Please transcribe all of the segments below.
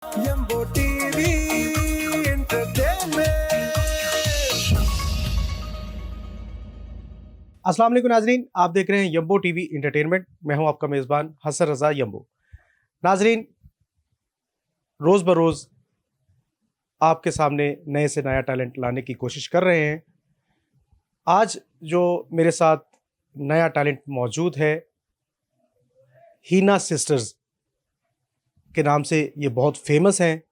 Yambo TV Entertainment। अस्सलाम वालेकुम नाजरीन, आप देख रहे हैं यम्बो टीवी इंटरटेनमेंट। मैं हूं आपका मेज़बान हसन रज़ा यम्बो। नाजरीन, रोज़ बरोज़ आपके सामने नए से नया टैलेंट लाने की कोशिश कर रहे हैं। आज जो मेरे साथ नया टैलेंट मौजूद है, हीना सिस्टर्स के नाम से ये बहुत फेमस हैं।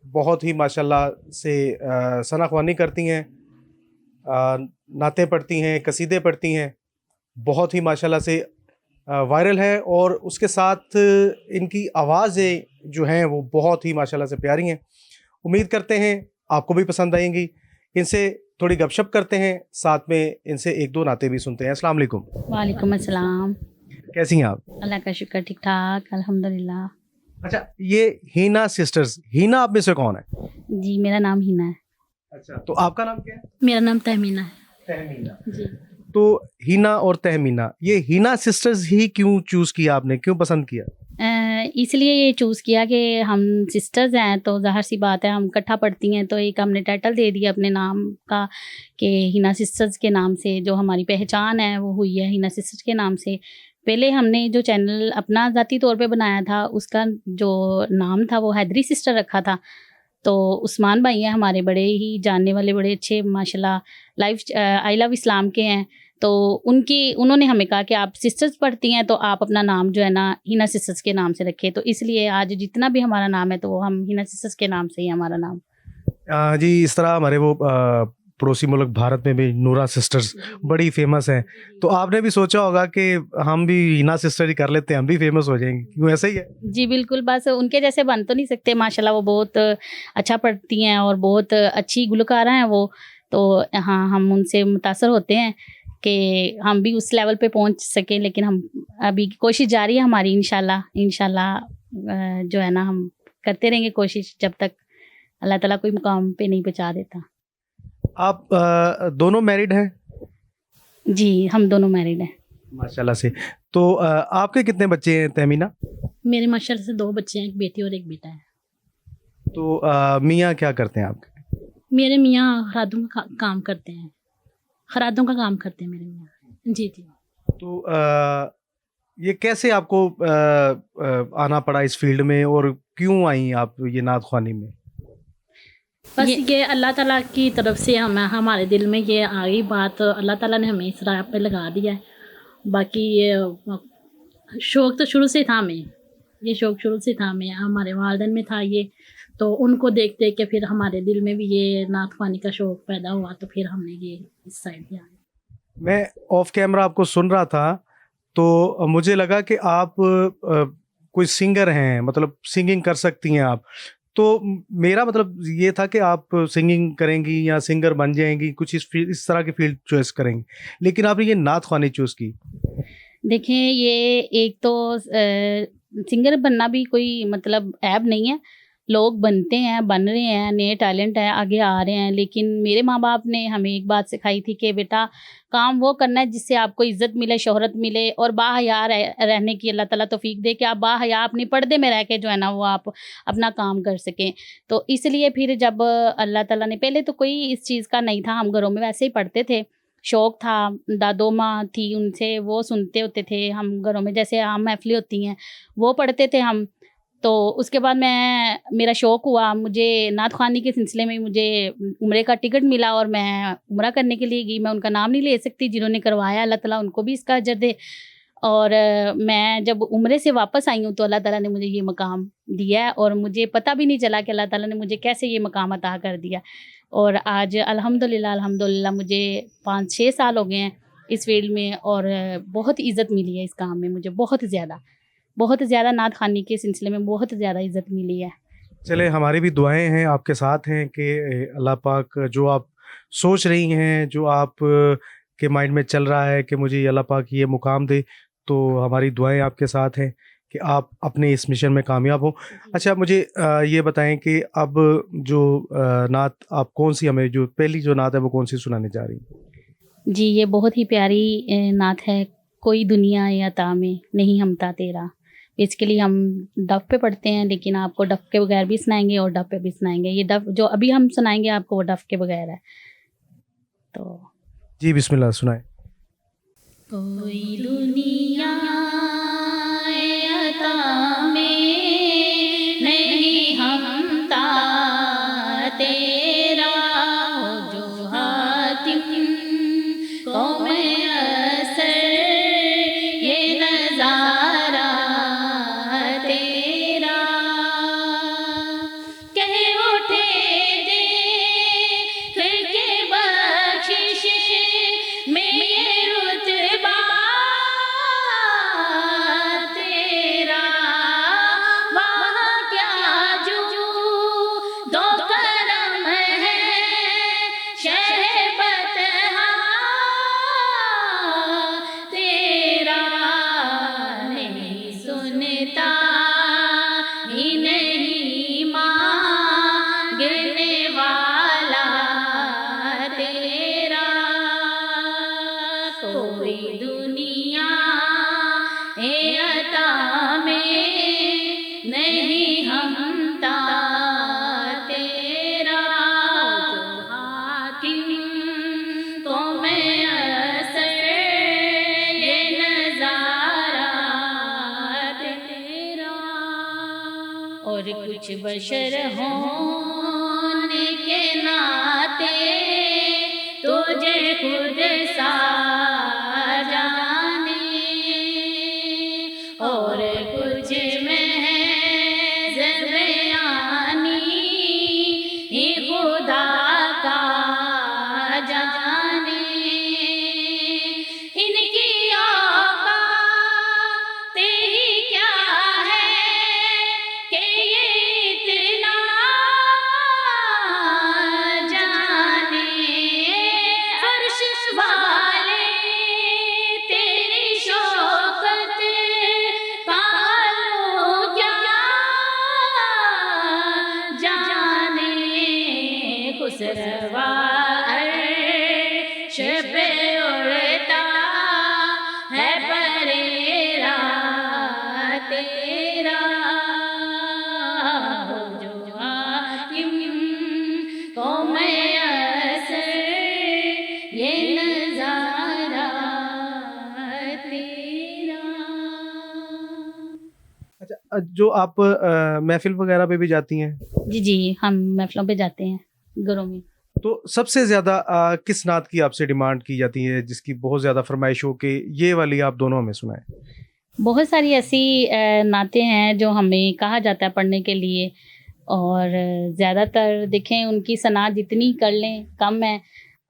बहुत ही माशाल्लाह से सना ख्वानी करती हैं, नाते पढ़ती हैं, कसीदे पढ़ती हैं। बहुत ही माशाल्लाह से वायरल है और उसके साथ इनकी आवाज़ें जो हैं वो बहुत ही माशाल्लाह से प्यारी हैं। उम्मीद करते हैं आपको भी पसंद आएंगी। इनसे थोड़ी गपशप करते हैं, साथ में इनसे एक दो नाते भी सुनते हैं। अस्सलाम वालेकुम। वालेकुम अस्सलाम। कैसी हैं आप? अल्लाह का शुक्र, ठीक ठाक अल्हम्दुलिल्लाह। अच्छा, ये हीना सिस्टर्स, हीना आप में से कौन है? जी, मेरा नाम हिना है। अच्छा, तो आपका नाम क्या है? मेरा नाम तहमीना है। तहमीना। जी, तो हीना और तहमीना, ये हीना सिस्टर्स ही क्यों चूज किया आपने, क्यों पसंद किया? इसलिए ये चूज़ किया कि हम सिस्टर्स हैं तो ज़ाहिर सी बात है हम इकट्ठा पढ़ती हैं, तो एक हमने टाइटल दे दिया अपने नाम का कि हिना सिस्टर्स के नाम से जो हमारी पहचान है वो हुई है हिना सिस्टर्स के नाम से। पहले हमने जो चैनल अपना ज़ाती तौर पे बनाया था उसका जो नाम था वो हैदरी सिस्टर रखा था। तो उस्मान भाई हैं हमारे, बड़े ही जानने वाले, बड़े अच्छे माशाल्लाह लाइव आई लव इस्लाम के हैं। तो उन्होंने हमें कहा कि आप सिस्टर्स पढ़ती हैं तो आप अपना नाम जो है ना हिना सिस्टर्स के नाम से रखें। तो इसलिए आज जितना भी हमारा नाम है तो वो हम हिना सिस्टर्स के नाम से ही हमारा नाम। जी, इस तरह हमारे वो पड़ोसी मुल्क भारत में भी नूरा सिस्टर्स बड़ी फेमस हैं। तो आपने भी सोचा होगा कि हम भी हीना सिस्टर ही कर लेते हैं, हम भी फेमस हो जाएंगे, क्यों ऐसा ही है? जी बिल्कुल, बस उनके जैसे बन तो नहीं सकते, माशाल्लाह वो बहुत अच्छा पढ़ती हैं और बहुत अच्छी गुलकारा हैं वो। तो हाँ, हम उनसे मुतासर होते हैं कि हम भी उस लेवल पे पहुंच सकें, लेकिन हम अभी कोशिश जारी है हमारी। इंशाल्लाह इंशाल्लाह जो है ना हम करते रहेंगे कोशिश जब तक अल्लाह ताला कोई मुकाम पे नहीं पहुंचा देता। आप दोनों मैरिड हैं? जी, हम दोनों मैरिड हैं। माशाल्लाह से। तो आपके कितने बच्चे हैं तहमीना? मेरे माशाल्लाह से 2 बच्चे हैं, एक बेटी और एक बेटा है। तो मियाँ क्या करते हैं आपके? मेरे मियाँ खरादों का काम करते हैं, खरादों का काम करते हैं मेरे मियाँ। जी जी। तो ये कैसे आपको आना पड़ा इस फील्ड में, और क्यों आई आप ये नात ख्वानी में? बस ये अल्लाह ताला की तरफ से हमारे दिल में ये आ गई बात, अल्लाह ताला ने हमें इस राह पे लगा दिया है। बाकी ये शौक़ तो शुरू से था हमें, ये शौक़ शुरू से था हमें, हमारे वालिदैन में था ये। तो उनको देख देख के फिर हमारे दिल में भी ये नात ख्वानी का शौक़ पैदा हुआ, तो फिर हमने ये इस साइड पे आ गए। मैं ऑफ कैमरा आपको सुन रहा था तो मुझे लगा कि आप कोई सिंगर हैं, मतलब सिंगिंग कर सकती हैं आप। तो मेरा मतलब ये था कि आप सिंगिंग करेंगी या सिंगर बन जाएंगी, कुछ इस तरह की फील्ड चॉइस करेंगी, लेकिन आपने ये नात ख्वानी चूज़ की। देखें, ये एक तो सिंगर बनना भी कोई मतलब ऐब नहीं है। लोग बनते हैं, बन रहे हैं, नए टैलेंट हैं, आगे आ रहे हैं। लेकिन मेरे माँ बाप ने हमें एक बात सिखाई थी कि बेटा काम वो करना है जिससे आपको इज़्ज़त मिले, शोहरत मिले और बाहया रहने की अल्लाह ताला तौफीक दे कि आप बाहया अपने पर्दे में रह के जो है ना वो आप अपना काम कर सकें। तो इसलिए फिर जब अल्लाह ताला ने, पहले तो कोई इस चीज़ का नहीं था, हम घरों में वैसे ही पढ़ते थे, शौक़ था, दादो माँ थी उनसे वो सुनते होते थे हम घरों में, जैसे आम महफ़िलें होती हैं वो पढ़ते थे हम। तो उसके बाद मेरा शौक़ हुआ, मुझे नात ख़्वानी के सिलसिले में मुझे उम्रे का टिकट मिला और मैं उम्रा करने के लिए गई। मैं उनका नाम नहीं ले सकती, जिन्होंने करवाया अल्लाह ताला उनको भी इसका अजर दे। और मैं जब उम्रे से वापस आई हूँ तो अल्लाह ताला ने मुझे ये मकाम दिया है और मुझे पता भी नहीं चला कि अल्लाह ताला ने मुझे कैसे ये मकाम अता कर दिया। और आज अल्हम्दुलिल्लाह अल्हम्दुलिल्लाह मुझे 5-6 साल हो गए हैं इस फील्ड में और बहुत इज़्ज़त मिली है इस काम में मुझे, बहुत ज़्यादा नात ख़्वानी के सिलसिले में बहुत ज़्यादा इज़्ज़त मिली है। चले, हमारी भी दुआएं हैं आपके साथ हैं कि अल्लाह पाक जो आप सोच रही हैं, जो आप के माइंड में चल रहा है कि मुझे अल्लाह पाक ये मुकाम दे, तो हमारी दुआएं आपके साथ हैं कि आप अपने इस मिशन में कामयाब हो। अच्छा, मुझे ये बताएं कि अब जो नात आप कौन सी, हमें जो पहली जो नात है वो कौन सी सुनाने जा रही हैं? जी, ये बहुत ही प्यारी नात है। कोई दुनिया या ता में नहीं हमता तेरा, बेसिकली हम डफ पे पढ़ते हैं, लेकिन आपको डफ के बगैर भी सुनाएंगे और डफ पे भी सुनाएंगे। ये डफ जो अभी हम सुनाएंगे आपको वो डफ के बगैर है। तो जी बिस्मिल्लाह सुनाए। कोई दुनिया अता में नहीं हमता तेरा हो जो हातिम कौम असर ये नजारा तेरा कह उठे दे फिर के बख्शिश में ये रुतबा तेरा वहाँ क्या जो दो करम है शहबत तेरा नहीं सुनता ही नहीं मांगने वाला तेरा कोई दुनिया ए अता में नहीं हमता तेरा जो हाकिम तो मैं असर ये नजारा तेरा और कुछ बशर होने के नाते तुझे खुद सा जाने और कुछ महज़ बयानी ही खुदा का जाने इनकी औकात ही क्या है कि ये इतना जाने फर्श वाले तेरी शौकत पालो क्या जाने खुसरवा अर्श पे उड़ता है परेरा तेरा जो हाकिम कौम असर ये नजारा तेरा। अच्छा जो आप महफिल वगैरह पे भी जाती हैं, जी जी, हम महफिलों पे जाते हैं घरों में। तो सबसे ज्यादा किस नात की आपसे डिमांड की जाती है जिसकी बहुत ज्यादा फरमाइश हो कि ये वाली आप दोनों हमें सुनाएं? बहुत सारी ऐसी नातें हैं जो हमें कहा जाता है पढ़ने के लिए, और ज़्यादातर देखें उनकी सनात जितनी कर लें कम है,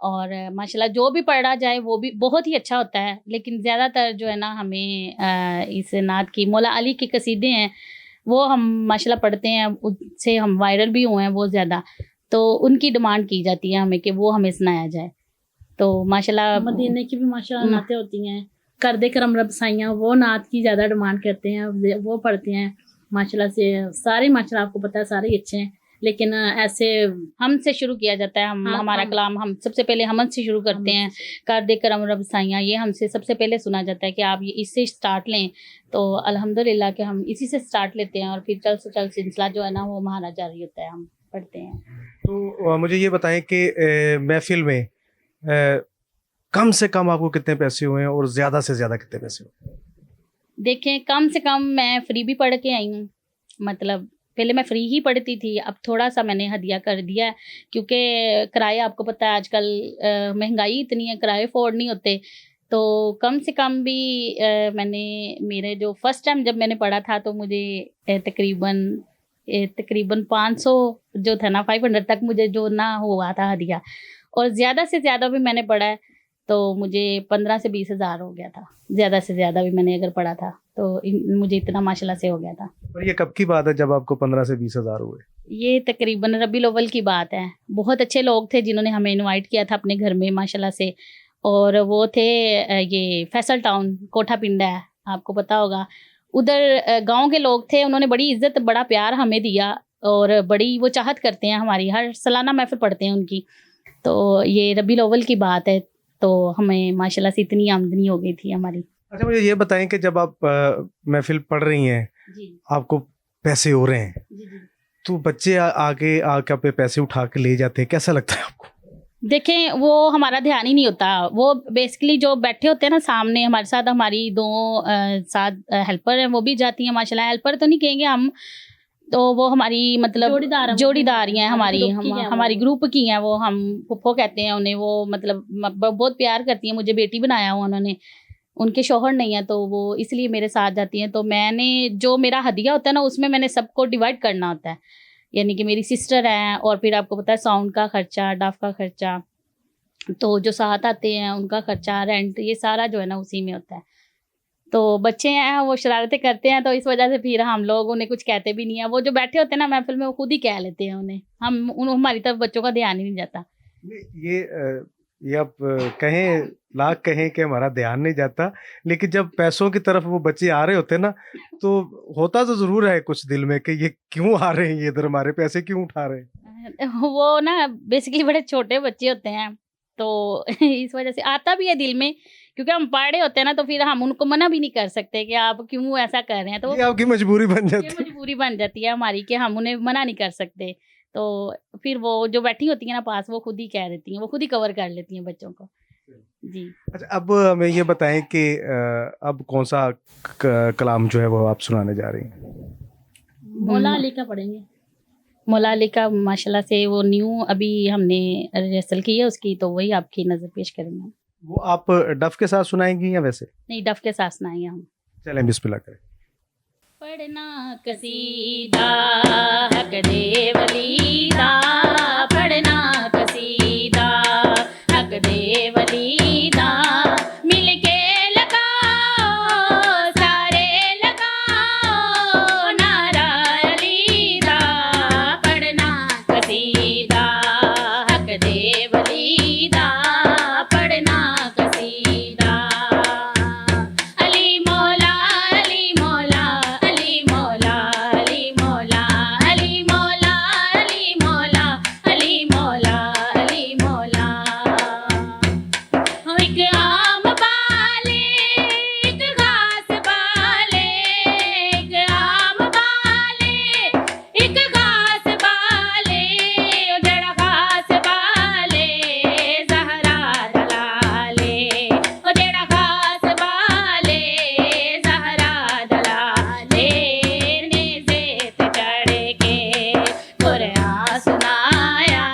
और माशाल्लाह जो भी पढ़ा जाए वो भी बहुत ही अच्छा होता है। लेकिन ज़्यादातर जो है ना हमें इस नात की मौला अली के कसीदे हैं वो हम माशाल्लाह पढ़ते हैं, उससे हम वायरल भी हुए हैं बहुत ज़्यादा, तो उनकी डिमांड की जाती है हमें कि वो हमें सुनाया जाए। तो माशाल्लाह मदीने की भी माशाल्लाह नातें होती हैं, कर दे करम रब साइयाँ, वो नात की ज़्यादा डिमांड करते हैं, वो पढ़ते हैं माशाल्लाह से। सारे माशाल्लाह आपको पता है सारे ही अच्छे हैं, लेकिन ऐसे हमसे शुरू किया जाता है। हाँ, हमारा हम- कलाम हम सबसे पहले हमद से शुरू करते हैं। कर दे करम रब साइयाँ, ये हमसे सबसे पहले सुना जाता है कि आप ये इससे स्टार्ट लें, तो अल्हम्दुलिल्लाह कि हम इसी से स्टार्ट लेते हैं, और फिर चल से चल सिलसिला जो है ना वो हमारा जारी होता है, हम पढ़ते हैं। तो मुझे ये बताएं कि महफिल में कम से कम आपको कितने पैसे हुए हैं और ज्यादा से ज्यादा कितने पैसे हुए? देखें कम से कम मैं फ्री भी पढ़ के आई हूँ, मतलब पहले मैं फ्री ही पढ़ती थी, अब थोड़ा सा मैंने हदिया कर दिया है, क्योंकि किराए आपको पता है आजकल महंगाई इतनी है, किराए अफोर्ड नहीं होते। तो कम से कम भी मैंने मेरे जो फर्स्ट टाइम जब मैंने पढ़ा था तो मुझे तकरीबन 500 जो था ना 500 तक मुझे जो ना हुआ था हदिया, और ज़्यादा से ज़्यादा भी मैंने पढ़ा है तो मुझे 15 से 20 हज़ार हो गया था। ज़्यादा से ज़्यादा भी मैंने अगर पढ़ा था तो मुझे इतना माशाल्लाह से हो गया था। और ये कब की बात है जब आपको 15 से 20 हज़ार हुए? ये तकरीबन रबीउल अव्वल की बात है। बहुत अच्छे लोग थे जिन्होंने हमें इनवाइट किया था अपने घर में माशाल्लाह से, और वो थे ये फैसल टाउन कोठा पिंडा है, आपको पता होगा। उधर गांव के लोग थे, उन्होंने बड़ी इज्जत बड़ा प्यार हमें दिया, और बड़ी वो चाहत करते हैं हमारी, हर सालाना महफिल पढ़ते हैं उनकी। तो ये रबीउल अव्वल की बात है, तो हमें माशाल्लाह से इतनी आमदनी हो गई थी हमारी। अच्छा मुझे ये बताएं कि जब आप महफिल पढ़ रही हैं जी आपको पैसे हो रहे हैं, जी जी। तो बच्चे आगे आके अपने पैसे उठा के ले जाते हैं, कैसा लगता है आपको? देखें वो हमारा ध्यान ही नहीं होता, वो बेसिकली जो बैठे होते हैं ना सामने हमारे साथ, हमारी दो साथ हेल्पर हैं, वो भी जाती हैं माशाल्लाह। हेल्पर तो नहीं कहेंगे हम, तो वो हमारी मतलब जोड़ीदार हैं वो, जोड़ीदार हैं हमारी, ग्रुप की हैं वो। हमारी ग्रुप की हैं वो, हम फुफ्फो कहते हैं उन्हें। वो मतलब बहुत प्यार करती हैं, मुझे बेटी बनाया हुआ उन्होंने, उनके शौहर नहीं है तो वो इसलिए मेरे साथ जाती हैं। तो मैंने जो मेरा हदिया होता है ना, उसमें मैंने सबको डिवाइड करना होता है, यानी कि मेरी सिस्टर हैं, और फिर आपको पता है साउंड का खर्चा, डफ का खर्चा, तो जो साथ आते हैं उनका खर्चा, रेंट, ये सारा जो है ना उसी में होता है। तो बच्चे हैं वो शरारतें करते हैं, तो इस वजह से फिर हम लोग उन्हें कुछ कहते भी नहीं है। वो जो बैठे होते हैं ना महफिल में, वो खुद ही कह लेते हैं उन्हें, हमारी तरफ बच्चों का ध्यान ही नहीं जाता। ये आप कहें लाख कहें कि हमारा ध्यान नहीं जाता, लेकिन जब पैसों की तरफ वो बच्चे आ रहे होते हैं ना, तो होता तो जरूर है कुछ दिल में कि ये क्यों आ रहे हैं, ये इधर हमारे पैसे क्यों उठा रहे हैं। वो ना बेसिकली बड़े छोटे बच्चे होते हैं, तो इस वजह से आता भी है दिल में, क्योंकि हम पढ़े होते हैं ना, तो फिर हम उनको मना भी नहीं कर सकते कि आप क्यों ऐसा कर रहे हैं। तो ये आपकी मजबूरी बन ये जाती है। मजबूरी बन जाती है हमारी कि हम उन्हें मना नहीं कर सकते। तो फिर वो जो बैठी होती है ना पास, वो खुद ही कह देती हैं, वो खुद ही कवर कर लेती हैं बच्चों को। जी। अच्छा, अब हमें ये बताएं कि अब कौन सा कलाम जो है वो आप सुनाने जा रही हैं। मौला अली का पढ़ेंगे। मौला अली का माशाल्लाह से वो न्यू अभी हमने रिहर्सल की है उसकी, तो वही आपकी नज़र पेश करेंगे। वो आप डफ के साथ सुनाएंगी या वैसे? नहीं, डफ के साथ सुनाएंगे हम। चलें, बिस्मिल्लाह करें। पढ़ना कसीदा हक दे वलीदा, पढ़ना कसीदा हक दे वलीदा, मिलके लगाओ सारे लगाओ नारा अलीदा, पढ़ना कसीदा हक दे वलीदा, पढ़ना कसीदा। अली मौला अली मौला अली मौला अली मौला अली मौला अली मौला अली मौला अली मौला। एक आम बाले एक घास बाले, एक आम बाले एक घास बाले, जड़ा घास बाले ज़हरा दलाले, जड़ा घास बाले ज़हरा दलाले, नेज़े ते चढ़ के कुरान सुनाया,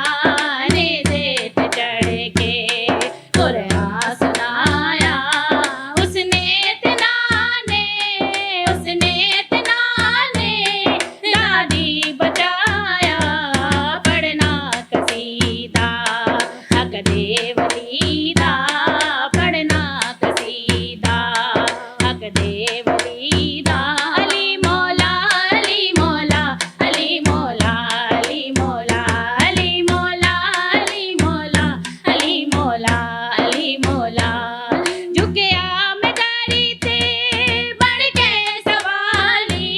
नेज़े ते चढ़ के कुरान सुनाया, उसने इतना ने दादी बचाया, पढ़ना कसीदा हक दे वलीदा, पढ़ना कसीदा हक दे वलीदा। अली मौला अली मौला अली मौला अली मौला अली मौला अली मौला अली मौला अली मौला। झुकिया मैं दरी ते बढ़ के सवाली,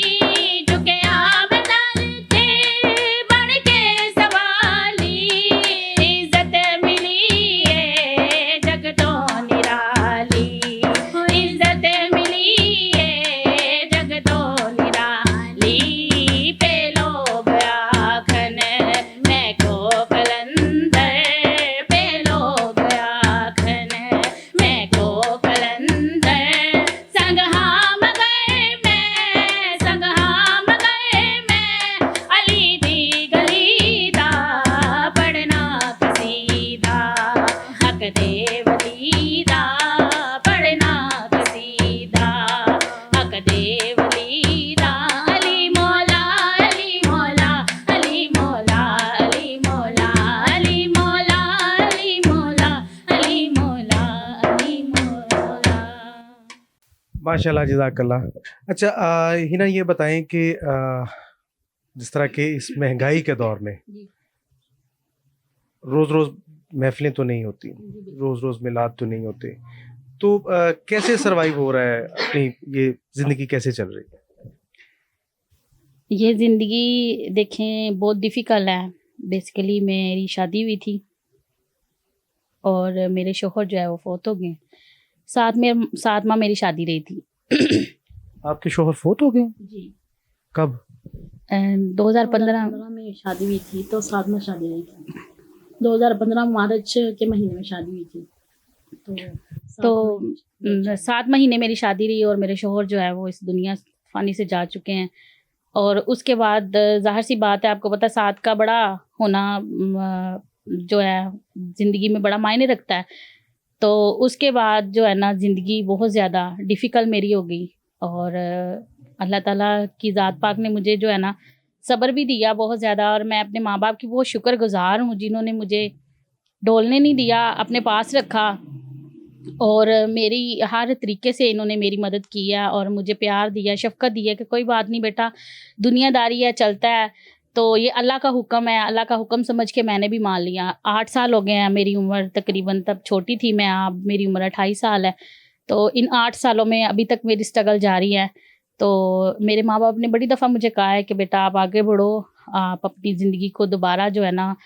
झुकिया मैं दर ते बढ़ के सवाली, इज्जत मिली है जग तो निराली, इज्जत मिली है जग तो निराली, पे लोग आखन मैं को कलंदर, पे लोग आखन मैं को कलंदर, संग हाँ मगर मैं, संग हाँ मगर मैं, अली दी गली दा, पढ़ना कसीदा हक दे वलीदा, पढ़ना कसीदा हक दे वलीदा। अली मौला अली मौला अली मौला अली मौला अली मौला अली मौला अली मौला अली मौला। माशाल्लाह, जज़ाकल्लाह। अच्छा, हिना ये बताएं कि जिस तरह के इस महंगाई के दौर में जी रोज़ रोज़ महफिलें तो नहीं होती, जी बिल्कुल। रोज़ रोज़ मिलाद तो नहीं होते, तो कैसे सरवाइव हो रहा है अपनी ये ज़िंदगी, कैसे चल रही है? ये ज़िंदगी देखें बहुत डिफ़िकल्ट है। बेसिकली मेरी शादी हुई थी और मेरे शौहर जो है वो फौत हो गए। 7 माह मेरी शादी रही थी। आपके शौहर फोत हो गए? जी कब? 2015 में शादी हुई थी, तो 7 में शादी हुई थी। 2015 मार्च के महीने में शादी हुई थी। तो 7 महीने मेरी शादी रही और मेरे शोहर जो है वो इस दुनिया फ़ानी से जा चुके हैं। और उसके बाद ज़ाहिर सी बात है, आपको पता है 7 का बड़ा होना जो है ज़िंदगी में बड़ा मायने रखता है। तो उसके बाद जो है ना ज़िंदगी बहुत ज़्यादा डिफ़िकल्ट मेरी हो गई। और अल्लाह ताला की ज़ात पाक ने मुझे जो है ना सब्र भी दिया बहुत ज़्यादा। और मैं अपने माँ बाप की बहुत शुक्रगुज़ार हूँ, जिन्होंने मुझे डोलने नहीं दिया, अपने पास रखा और मेरी हर तरीके से इन्होंने मेरी मदद की है और मुझे प्यार दिया, शफ़क़त दी है कि कोई बात नहीं बेटा, दुनियादारी है, चलता है। तो ये अल्लाह का हुक्म है, अल्लाह का हुक्म समझ के मैंने भी मान लिया। 8 साल हो गए हैं मेरी उम्र तकरीबन, तब छोटी थी मैं, अब मेरी उम्र 28 साल है। तो इन 8 सालों में अभी तक मेरी स्ट्रगल जारी है। तो मेरे माँ-बाप ने बड़ी दफ़ा मुझे कहा है कि बेटा आप आगे बढ़ो, आप अपनी ज़िंदगी को दोबारा जो है ना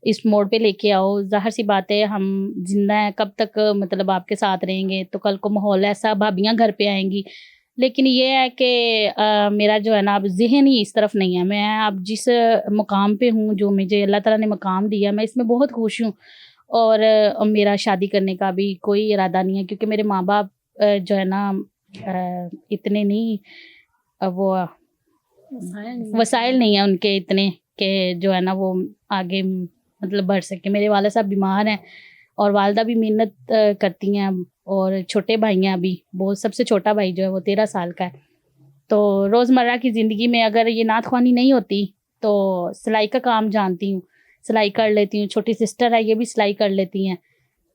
इस मोड़ पे लेके आओ। ज़ाहिर-सी बात है हम ज़िंदा हैं, कब तक मतलब आपके साथ रहेंगे, तो कल को माहौल ऐसा, भाभियाँ घर पे आएँगी। लेकिन ये है कि मेरा जो है ना अब ज़हन ही इस तरफ नहीं है। मैं अब जिस मुकाम पे हूँ, जो मुझे अल्लाह ताला ने मकाम दिया, मैं इसमें बहुत खुश हूँ। और मेरा शादी करने का भी कोई इरादा नहीं है, क्योंकि मेरे माँ-बाप जो है ना इतने नहीं वो वसाइल नहीं है उनके इतने कि जो है ना वो आगे मतलब बढ़ सके। मेरे वाले साहब बीमार हैं और वालदा भी मेहनत करती हैं, और छोटे भाई हैं अभी, बहुत सबसे छोटा भाई जो है वो 13 साल का है। तो रोज़मर्रा की ज़िंदगी में अगर ये नात-ख़वानी नहीं होती तो सिलाई का काम जानती हूँ, सिलाई कर लेती हूँ। छोटी सिस्टर है, ये भी सिलाई कर लेती हैं।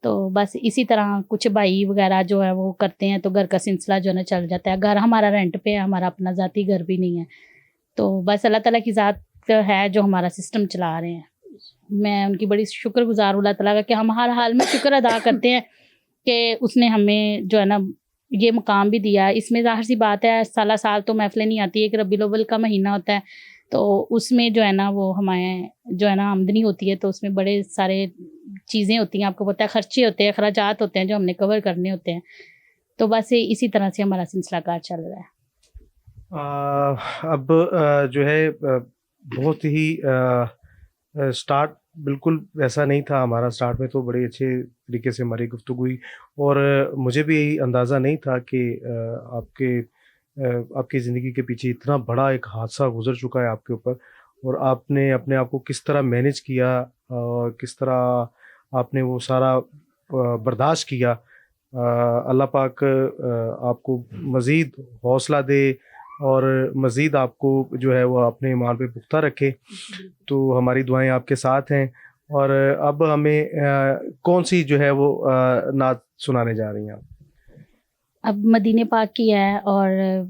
तो बस इसी तरह कुछ भाई वग़ैरह जो है वो करते हैं, तो घर का सिलसिला जो है ना चल जाता है। घर हमारा रेंट पे है, हमारा अपना ज़ाती घर भी नहीं है। तो बस अल्लाह ताला की ज़ात है जो हमारा सिस्टम चला रहे हैं। मैं उनकी बड़ी शुक्रगुज़ार हूँ अल्लाह ताला का, कि हम हर हाल में शुक्र अदा करते हैं कि उसने हमें जो है ना ये मुकाम भी दिया है। इसमें ज़ाहिर-सी बात है साला-साल तो महफ़िलें नहीं आती, एक रबीउल अव्वल का महीना होता है, तो उसमें जो है ना वो हमें जो है ना आमदनी होती है, तो उसमें बड़े सारे चीज़ें होती हैं, आपको पता है खर्चे होते हैं, अखराजात होते हैं जो हमने कवर करने होते हैं। तो बस इसी तरह से हमारा सिलसिला-कार चल रहा है। अब जो है बहुत ही स्टार्ट बिल्कुल वैसा नहीं था हमारा। स्टार्ट में तो बड़े अच्छे तरीके से हमारी गुफ्तगू हुई और मुझे भी अंदाज़ा नहीं था कि आपकी ज़िंदगी के पीछे इतना बड़ा एक हादसा गुज़र चुका है आपके ऊपर, और आपने अपने आप को किस तरह मैनेज किया और किस तरह आपने वो सारा बर्दाश्त किया। अल्लाह पाक आपको मज़ीद हौसला दे और मज़ीद आपको जो है वो अपने ईमान पे पुख्ता रखे। तो हमारी दुआएं आपके साथ हैं। और अब हमें कौन सी जो है वो नात सुनाने जा रही हैं आप? अब मदीने पाक की है, और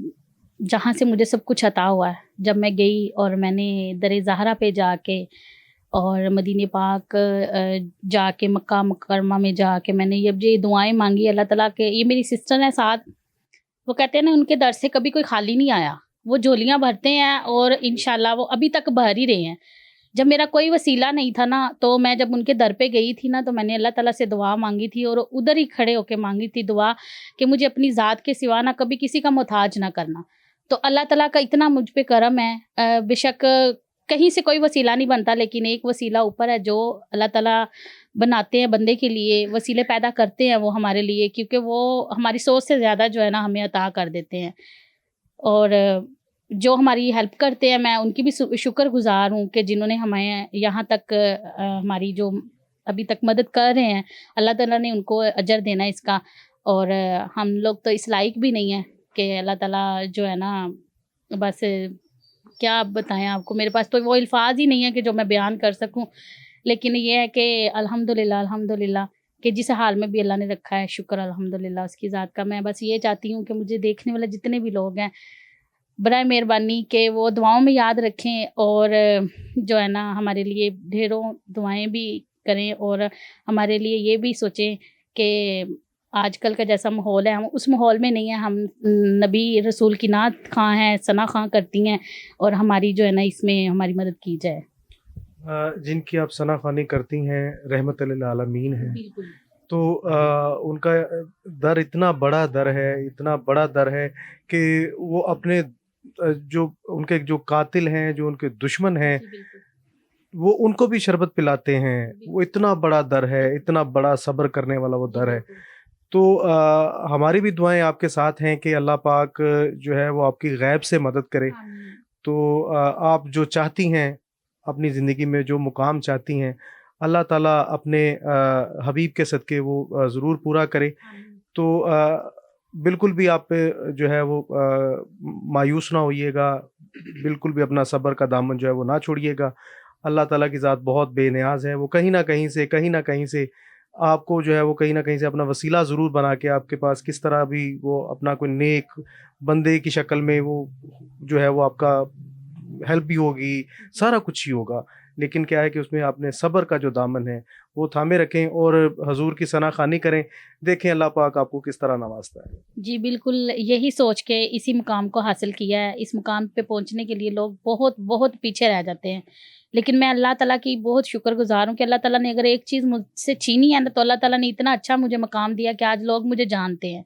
जहाँ से मुझे सब कुछ अता हुआ है, जब मैं गई और मैंने दर ज़हरा पे जाके और मदीने पाक जाके मक्का मुकरमा में जाके मैंने ये दुआएं मांगी अल्लाह ताला के। ये मेरी सिस्टर है साथ, वो कहते हैं ना उनके दर से कभी कोई खाली नहीं आया, वो झोलियाँ भरते हैं और इंशाल्लाह वो अभी तक भर ही रहे हैं। जब मेरा कोई वसीला नहीं था ना, तो मैं जब उनके दर पे गई थी ना, तो मैंने अल्लाह ताला से दुआ मांगी थी और उधर ही खड़े होके मांगी थी दुआ कि मुझे अपनी ज़ात के सिवा ना कभी किसी का मोहताज ना करना। तो अल्लाह ताला का इतना मुझ पे करम है। बेशक कहीं से कोई वसीला नहीं बनता, लेकिन एक वसीला ऊपर है जो अल्लाह ताला बनाते हैं बंदे के लिए, वसीले पैदा करते हैं वो हमारे लिए, क्योंकि वो हमारी सोच से ज़्यादा जो है ना हमें अता कर देते हैं। और जो हमारी हेल्प करते हैं, मैं उनकी भी शुक्रगुज़ार हूँ कि जिन्होंने हमें यहाँ तक हमारी जो अभी तक मदद कर रहे हैं, अल्लाह ताला ने उनको अजर देना है इसका। और हम लोग तो इस लायक भी नहीं है कि अल्लाह ताला जो है ना, बस क्या बताएं आपको, मेरे पास तो वो अल्फाज ही नहीं है कि जो मैं बयान कर सकूं। लेकिन ये है कि अल्हम्दुलिल्लाह अल्हम्दुलिल्लाह कि जिस हाल में भी अल्लाह ने रखा है, शुक्र अल्हम्दुलिल्लाह उसकी ज़ात का। मैं बस ये चाहती हूँ कि मुझे देखने वाले जितने भी लोग हैं, बराए मेहरबानी कि वो दुआओं में याद रखें और जो है ना हमारे लिए ढेरों दुआएं भी करें, और हमारे लिए ये भी सोचें कि आजकल का जैसा माहौल है हम उस माहौल में नहीं है। हम नबी रसूल की नात खां हैं, सना खां करती हैं, और हमारी जो है ना इसमें हमारी मदद की जाए। जिनकी आप सना खानी करती हैं रहमत लिल आलमीन हैं, तो उनका दर इतना बड़ा दर है, इतना बड़ा दर है कि वो अपने जो उनके जो कातिल हैं, जो उनके दुश्मन हैं, जी, बिल्कुल। वो उनको भी शरबत पिलाते हैं। वो इतना बड़ा दर है, इतना बड़ा सब्र करने वाला वो जी, दर है। बिल्कुल। तो हमारी भी दुआएं आपके साथ हैं कि अल्लाह पाक जो है वो आपकी गैब से मदद करे। आमीन। तो आप जो चाहती हैं अपनी ज़िंदगी में, जो मुकाम चाहती हैं, अल्लाह ताला अपने हबीब के सदक़े वो ज़रूर पूरा करे। आमीन। तो बिल्कुल भी आप पे जो है वो मायूस ना होइएगा, बिल्कुल भी अपना सब्र का दामन जो है वो ना छोड़िएगा। अल्लाह ताला की ज़ात बहुत बेनियाज़ है, वो कहीं न कहीं से आपको जो है वो कहीं न कहीं से अपना वसीला ज़रूर बना के आपके पास किस तरह भी वो अपना कोई नेक बंदे की शक्ल में वो जो है वो आपका हेल्प भी होगी, सारा कुछ ही होगा। लेकिन क्या है कि उसमें आपने सब्र का जो दामन है वो थामे रखें और हज़ूर की सनाख़ानी करें। देखें अल्लाह पाक आपको किस तरह नवाज़ता है। जी, बिल्कुल यही सोच के इसी मुकाम को हासिल किया है। इस मुकाम पे पहुँचने के लिए लोग बहुत, बहुत पीछे रह जाते हैं। लेकिन मैं अल्लाह ताला की बहुत शुक्रगुज़ार हूँ कि अल्लाह ताला ने अगर एक चीज़ मुझसे छीनी है ना, तो अल्लाह ताला ने इतना अच्छा मुझे मुकाम दिया कि आज लोग मुझे जानते हैं।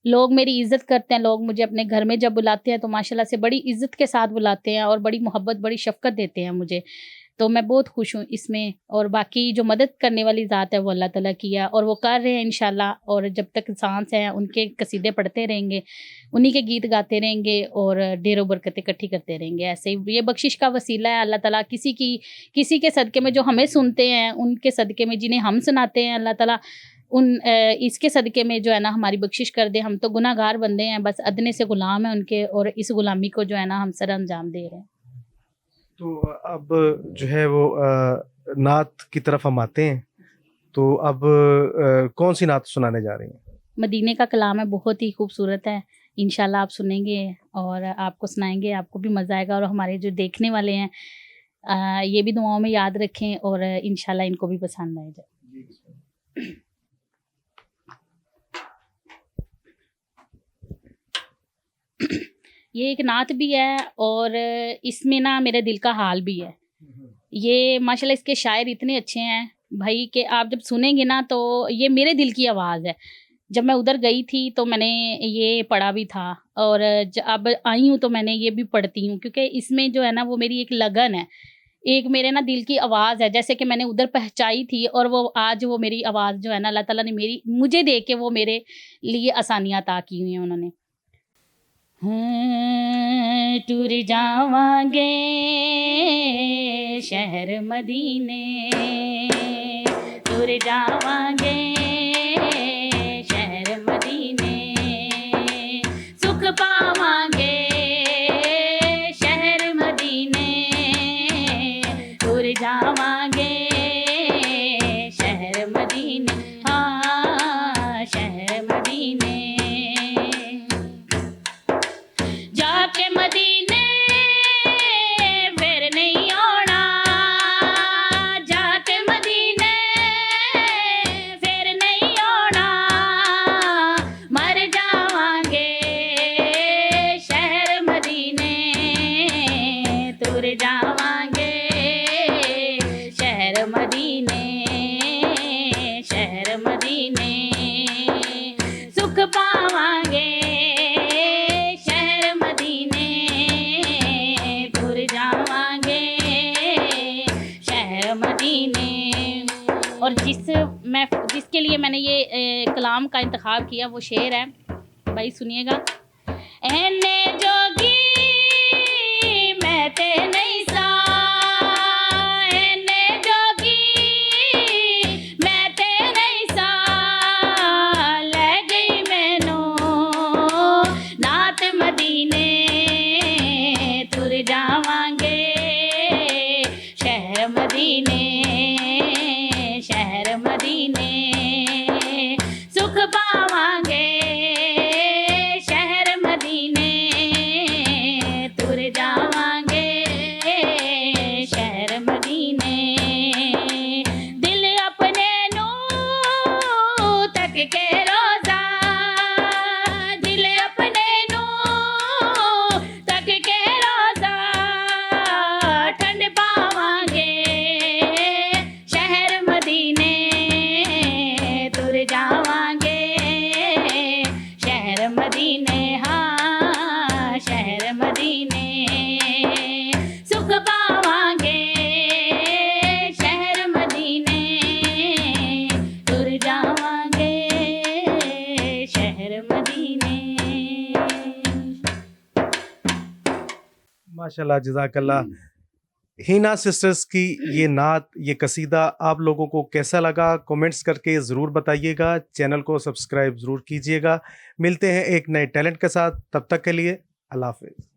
लोग मेरी इज़्ज़त करते हैं, लोग मुझे अपने घर में जब बुलाते हैं तो माशाल्लाह से बड़ी इज़्ज़त के साथ बुलाते हैं और बड़ी मोहब्बत, बड़ी शफ़क़त देते हैं मुझे। तो मैं बहुत खुश हूँ इसमें, और बाकी जो मदद करने वाली ज़ात है वो अल्लाह ताला की है और वो कर रहे हैं इंशाल्लाह। और जब तक सांस है उनके कसीदे पढ़ते रहेंगे, उन्हीं के गीत गाते रहेंगे और ढेरों बरकतें इकट्ठी करते रहेंगे। ऐसे ही ये बख्शिश का वसीला है। अल्लाह ताला किसी के सदक़े में जो हमें सुनते हैं, उनके सदक़े में जिन्हें हम सुनाते हैं, अल्लाह ताला इसके सदक़े में जो है ना हमारी बख्शिश कर दे। हम तो गुनाहगार बंदे हैं, बस अदने से ग़ुलाम हैं उनके, और इस ग़ुलामी को जो है ना हम सर अंजाम दे रहे हैं। तो अब जो है वो नात की तरफ हम आते हैं। तो अब कौन सी नात सुनाने जा रही हैं? मदीने का कलाम है, बहुत ही खूबसूरत है। इंशाल्लाह आप सुनेंगे और आपको सुनाएँगे, आपको भी मज़ा आएगा। और हमारे जो देखने वाले हैं ये भी दुआओं में याद रखें और इंशाल्लाह इनको भी पसंद आए जाए। ये एक नात भी है और इसमें ना मेरे दिल का हाल भी है। ये माशाल्लाह इसके शायर इतने अच्छे हैं भाई कि आप जब सुनेंगे ना तो ये मेरे दिल की आवाज़ है। जब मैं उधर गई थी तो मैंने ये पढ़ा भी था और अब आई हूँ तो मैंने ये भी पढ़ती हूँ, क्योंकि इसमें जो है ना वो मेरी एक लगन है, एक मेरे ना दिल की आवाज़ है। जैसे कि मैंने उधर पहचाई थी और वो आज वो मेरी आवाज़ जो है ना अल्लाह ताला ने मुझे दे के वो मेरे लिए आसानियाँ अता की हुई हैं उन्होंने। टूर जावांगे शहर मदीने, टूर जावांगे शहर मदीने, सुख पावांगे शहर मदीने, टूर जावांगे शहर मदीने, हाँ शहर मदीने। जाके मदीने फिर नहीं आना, जाके मदीने फिर नहीं आना, मर जावांगे शहर मदीने, तुर जावांगे शहर मदीने, शहर मदीने, सुख पावांगे और जिसके लिए मैंने ये कलाम का इंतखाब किया वो शेर है, भाई सुनिएगा। एने जोगी मैं ते नहीं सा, एने जोगी मैं ते नहीं सा, ले गई मैनू नात मदीने, तुर जावांगे शहर मदीने, शहर मदीने, सुख पावांगे शहर मदीने, तुर जावांगे माशाल्लाह, जज़ाकल्लाह। हिना सिस्टर्स की ये नात, ये कसीदा आप लोगों को कैसा लगा कमेंट्स करके ज़रूर बताइएगा। चैनल को सब्सक्राइब ज़रूर कीजिएगा। मिलते हैं एक नए टैलेंट के साथ, तब तक के लिए अल्लाह हाफ़िज़।